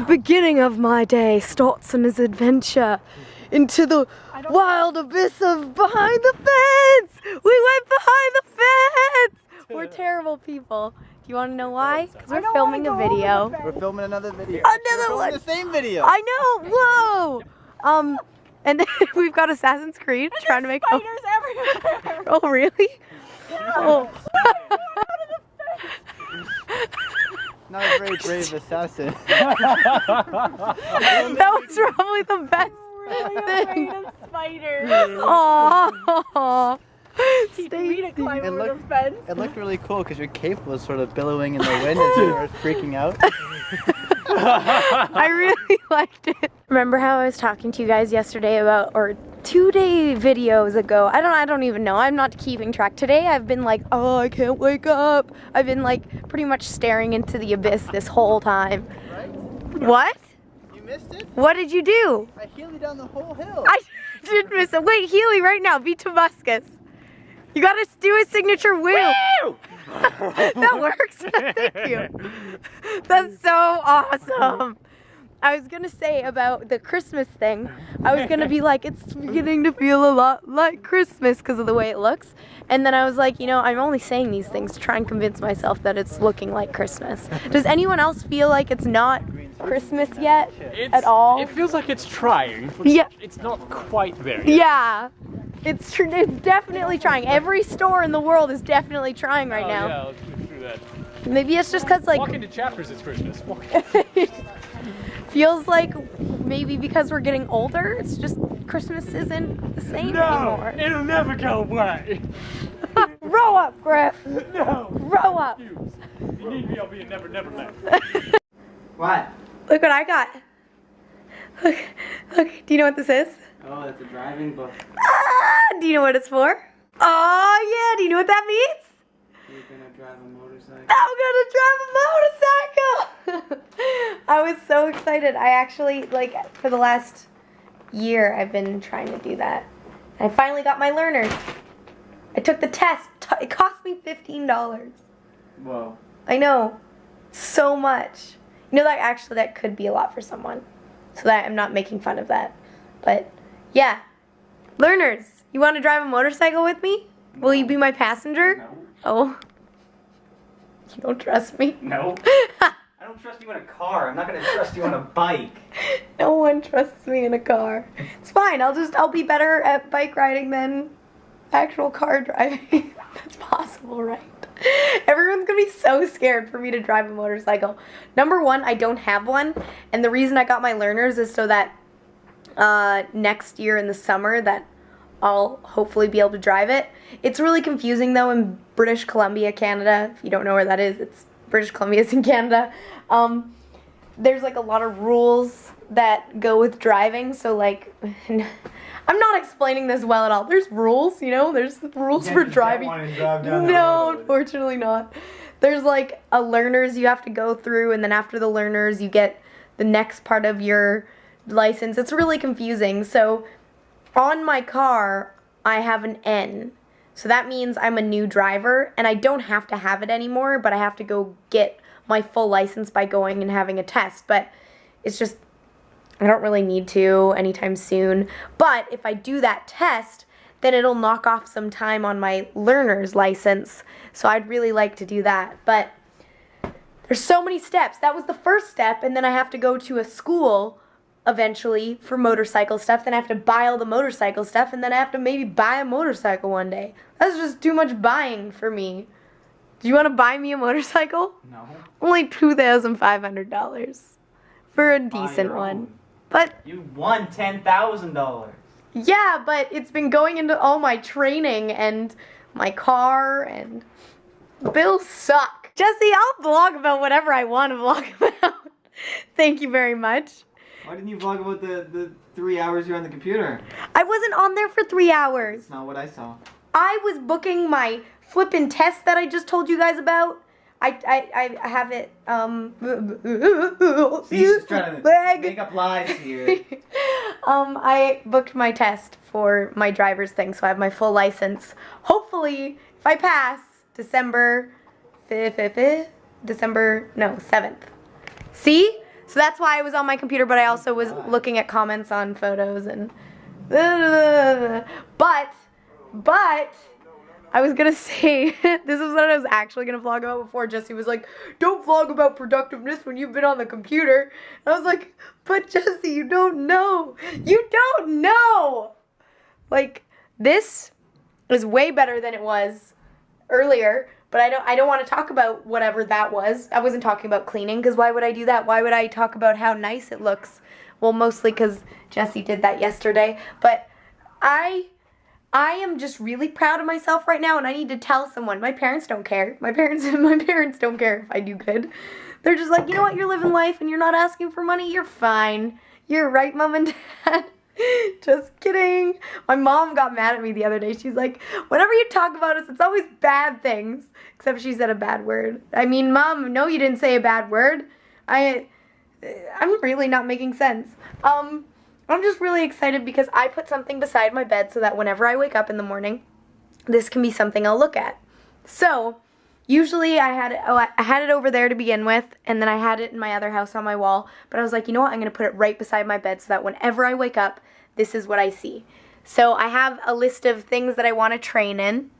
beginning of my day starts on his adventure into the wild abyss of behind the fence. We went behind the fence. We're terrible people. Do you want to know why? Because we're filming a video. We're filming another video. Another one. The same video. I know. Whoa. And then we've got Assassin's Creed trying to make spiders everywhere. Oh, really? Yeah. Oh. Not a very brave assassin. That was probably the best thing. Of spiders. Aww. Stay to climb over the fence. It looked really cool because your cape was sort of billowing in the wind as you were freaking out. I really liked it. Remember how I was talking to you guys yesterday about, or 2 videos ago, I don't even know, I'm not keeping track. Today I've been like, oh, I can't wake up. I've been like pretty much staring into the abyss this whole time. Right? What? You missed it? What did you do? I heeled you down the whole hill. I did miss it. Wait, Healy, right now, beat Tobuscus. You gotta do a signature woo. That works. Thank you. That's so awesome. I was gonna say about the Christmas thing, I was gonna be like, it's beginning to feel a lot like Christmas because of the way it looks. And then I was like, you know, I'm only saying these things to try and convince myself that it's looking like Christmas. Does anyone else feel like it's not Christmas yet at all? It feels like it's trying. But Yeah. It's not quite there yet. Yeah. It's definitely trying. Every store in the world is definitely trying right now. Yeah, let's move through that. Maybe it's just because, like, Walk into Chapters, it's Christmas. feels like maybe because we're getting older, it's just Christmas isn't the same anymore. It'll never go away. Grow up, Griff. No. Grow up. If you need me, I'll be in Never Never Land. What? Look what I got. Look. Do you know what this is? Oh, it's a driving book. Ah, do you know what it's for? Oh yeah. Do you know what that means? You're gonna drive a motorcycle. I'm gonna drive a motorcycle! I was so excited. I actually, like, for the last year, I've been trying to do that. And I finally got my learners. I took the test. It cost me $15. Whoa. I know. So much. You know, that could be a lot for someone. So that I'm not making fun of that. But, yeah. Learners, you want to drive a motorcycle with me? Will you be my passenger? No. Oh. You don't trust me? No. I don't trust you in a car. I'm not gonna trust you on a bike. No one trusts me in a car. It's fine. I'll be better at bike riding than actual car driving. That's possible, right? Everyone's gonna be so scared for me to drive a motorcycle. Number one, I don't have one, and the reason I got my learners is so that next year in the summer that I'll hopefully be able to drive it. It's really confusing though in British Columbia, Canada. If you don't know where that is, it's British Columbia is in Canada. There's like a lot of rules that go with driving, so like I'm not explaining this well at all. There's rules, you know, there's rules for driving. No, unfortunately not. There's like a learners you have to go through, and then after the learners you get the next part of your license. It's really confusing. So on my car, I have an N. So that means I'm a new driver, and I don't have to have it anymore, but I have to go get my full license by going and having a test. But it's just, I don't really need to anytime soon. But if I do that test, then it'll knock off some time on my learner's license. So I'd really like to do that. But there's so many steps. That was the first step, and then I have to go to a school eventually for motorcycle stuff. Then I have to buy all the motorcycle stuff, and then I have to maybe buy a motorcycle one day. That's just too much buying for me. Do you want to buy me a motorcycle? No. Only $2,500 for a decent one. But You won $10,000. yeah, but it's been going into all my training and my car, and bills suck. Jesse, I'll vlog about whatever I want to vlog about. Thank you very much. Why didn't you vlog about the 3 hours you're on the computer? I wasn't on there for 3 hours. That's not what I saw. I was booking my flippin' test that I just told you guys about. I have it, She's trying to make up lies here. I booked my test for my driver's thing, so I have my full license. Hopefully, if I pass, December 7th. See? So that's why I was on my computer, but I also was looking at comments on photos and but I was gonna say, this is what I was actually gonna vlog about before Jesse was like, don't vlog about productiveness when you've been on the computer. And I was like, but Jesse, you don't know. You don't know. Like, this is way better than it was earlier, but I don't want to talk about whatever that was. I wasn't talking about cleaning, because why would I do that? Why would I talk about how nice it looks? Well, mostly because Jesse did that yesterday, but I am just really proud of myself right now, and I need to tell someone. My parents don't care. My parents don't care if I do good. They're just like, you know what, you're living life and you're not asking for money, you're fine. You're right, Mom and Dad. Just kidding. My mom got mad at me the other day. She's like, whenever you talk about us, it's always bad things. Except she said a bad word. I mean, Mom, no, you didn't say a bad word. I'm really not making sense. I'm just really excited because I put something beside my bed so that whenever I wake up in the morning, this can be something I'll look at. So, usually I had it over there to begin with, and then I had it in my other house on my wall. But I was like, you know what? I'm going to put it right beside my bed so that whenever I wake up, this is what I see. So I have a list of things that I want to train in.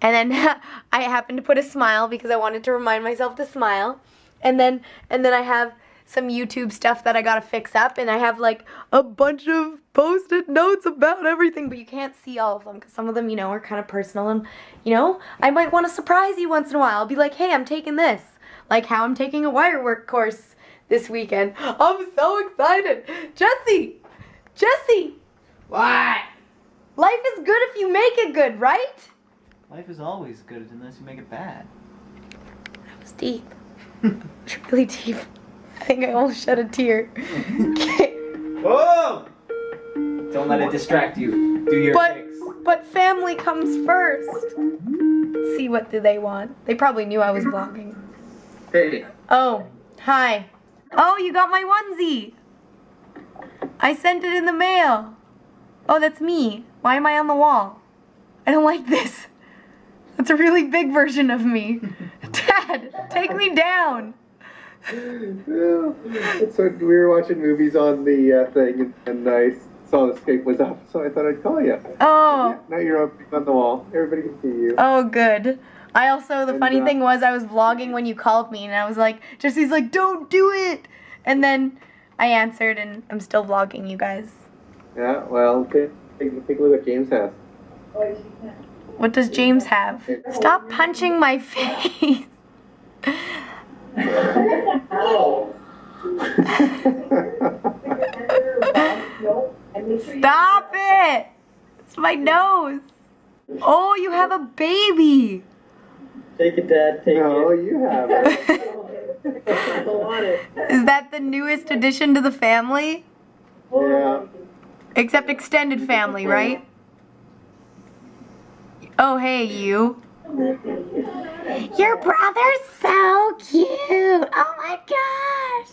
And then I happened to put a smile because I wanted to remind myself to smile. And then I have some YouTube stuff that I gotta fix up, and I have like a bunch of post-it notes about everything, but you can't see all of them because some of them, you know, are kind of personal, and you know, I might want to surprise you once in a while. I'll be like, hey, I'm taking this, like how I'm taking a wire work course this weekend. I'm so excited. Jesse! What? Life is good if you make it good, right? Life is always good unless you make it bad. That was deep. It's really deep. I think I almost shed a tear. Whoa! Don't let it distract you. Do your tricks. But family comes first. Let's see, what do they want? They probably knew I was vlogging. Hey. Oh, hi. Oh, you got my onesie. I sent it in the mail. Oh, that's me. Why am I on the wall? I don't like this. That's a really big version of me. Dad, take me down. So we were watching movies on the thing, and I saw the Skype was up, so I thought I'd call you. Oh. Yeah, now you're up on the wall. Everybody can see you. Oh, good. I also, the And, funny thing was, I was vlogging when you called me, and I was like, Jesse's like, don't do it. And then I answered, and I'm still vlogging, you guys. Yeah, well, take a look at James' house. What does James have? Stop punching my face. Stop it! It's my nose. Oh, you have a baby. Take it, Dad. Take No, it. you have it. I don't want it. Is that the newest addition to the family? Yeah. Except extended family, right? Oh, hey, you. Your brother's so cute. Oh my gosh.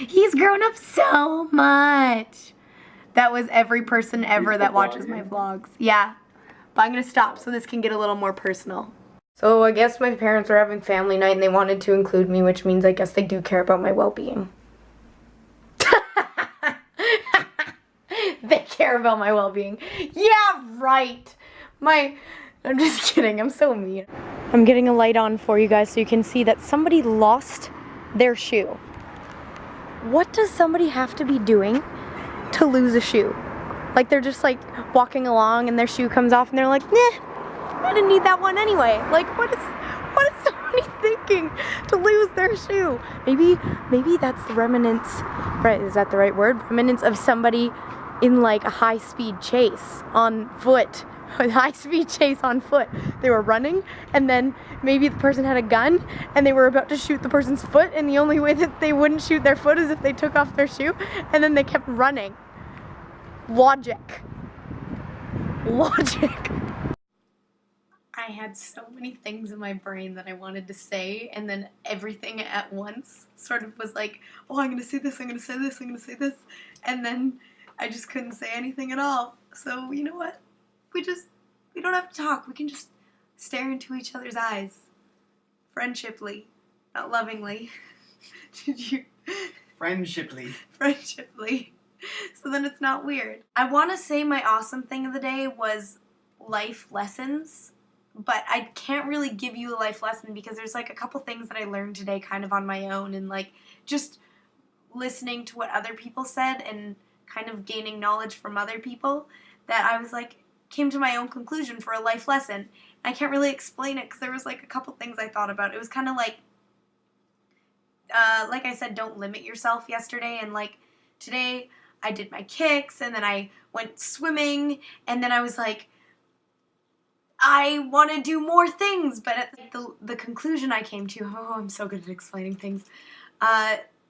He's grown up so much. That was every person ever that watches my vlogs. Yeah. But I'm going to stop so this can get a little more personal. So I guess my parents were having family night and they wanted to include me, which means I guess they do care about my well-being. They care about my well-being. Yeah, right. I'm just kidding. I'm so mean. I'm getting a light on for you guys so you can see that somebody lost their shoe. What does somebody have to be doing to lose a shoe? Like they're just like walking along and their shoe comes off and they're like, nah, I didn't need that one anyway. Like what is somebody thinking to lose their shoe? Maybe that's the remnants, right? Is that the right word? Remnants of somebody in like a high-speed chase on foot. A high-speed chase on foot. They were running, and then maybe the person had a gun, and they were about to shoot the person's foot, and the only way that they wouldn't shoot their foot is if they took off their shoe, and then they kept running. Logic. I had so many things in my brain that I wanted to say, and then everything at once sort of was like, oh, I'm gonna say this, I'm gonna say this, I'm gonna say this, and then I just couldn't say anything at all. So, you know what? We don't have to talk. We can just stare into each other's eyes. Friendshiply. Not lovingly. Friendshiply. Friendshiply. So then it's not weird. I want to say my awesome thing of the day was life lessons, but I can't really give you a life lesson because there's like a couple things that I learned today kind of on my own, and like just listening to what other people said and kind of gaining knowledge from other people that I was like, came to my own conclusion for a life lesson. I can't really explain it because there was like a couple things I thought about. It was kind of like I said, don't limit yourself yesterday, and like today I did my kicks and then I went swimming and then I was like, I want to do more things, but at the conclusion I came to, oh, I'm so good at explaining things,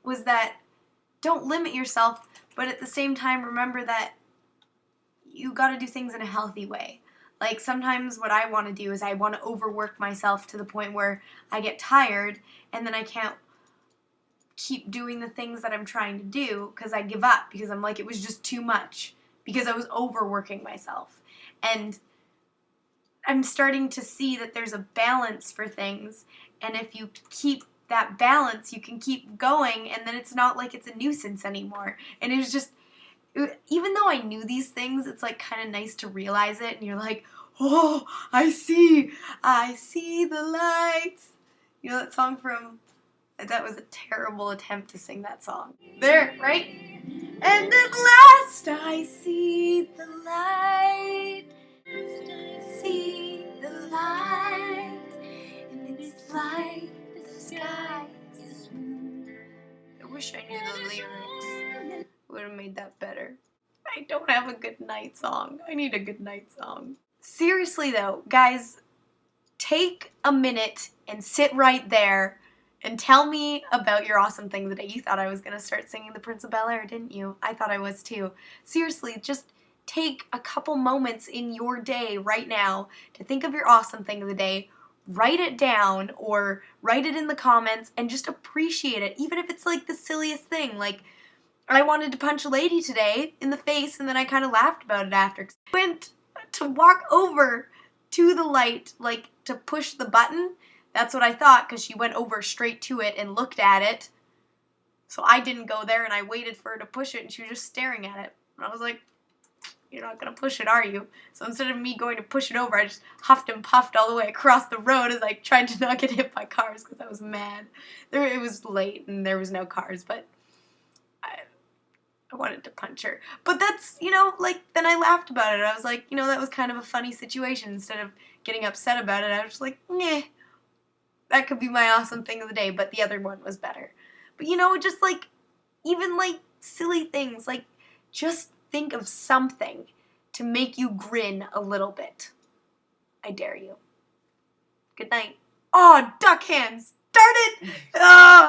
was that don't limit yourself, but at the same time remember that you got to do things in a healthy way. Like sometimes what I want to do is I want to overwork myself to the point where I get tired and then I can't keep doing the things that I'm trying to do because I give up because I'm like, it was just too much because I was overworking myself. And I'm starting to see that there's a balance for things, and if you keep that balance, you can keep going, and then it's not like it's a nuisance anymore. And it was just, even though I knew these things, it's like kind of nice to realize it, and you're like, oh, I see the lights. You know that song from, that was a terrible attempt to sing that song. There, right? And at last I see the light. See the light, and it's like the sky is blue. I wish I knew the lyrics. Would have made that better. I don't have a good night song. I need a good night song. Seriously though, guys, take a minute and sit right there and tell me about your awesome thing of the day. You thought I was gonna start singing The Prince of Bel-Air, didn't you? I thought I was too. Seriously, just take a couple moments in your day right now to think of your awesome thing of the day, write it down or write it in the comments and just appreciate it, even if it's like the silliest thing. Like, I wanted to punch a lady today in the face and then I kind of laughed about it after. I went to walk over to the light, like to push the button. That's what I thought because she went over straight to it and looked at it. So I didn't go there and I waited for her to push it and she was just staring at it. And I was like, you're not going to push it, are you? So instead of me going to push it over, I just huffed and puffed all the way across the road as I tried to not get hit by cars because I was mad. It was late and there was no cars, but I wanted to punch her. But that's, you know, like, then I laughed about it. I was like, you know, that was kind of a funny situation. Instead of getting upset about it, I was just like, meh. That could be my awesome thing of the day, but the other one was better. But, you know, just like, even like silly things, like, just think of something to make you grin a little bit. I dare you. Good night. Oh, duck hands. Darn it! Oh.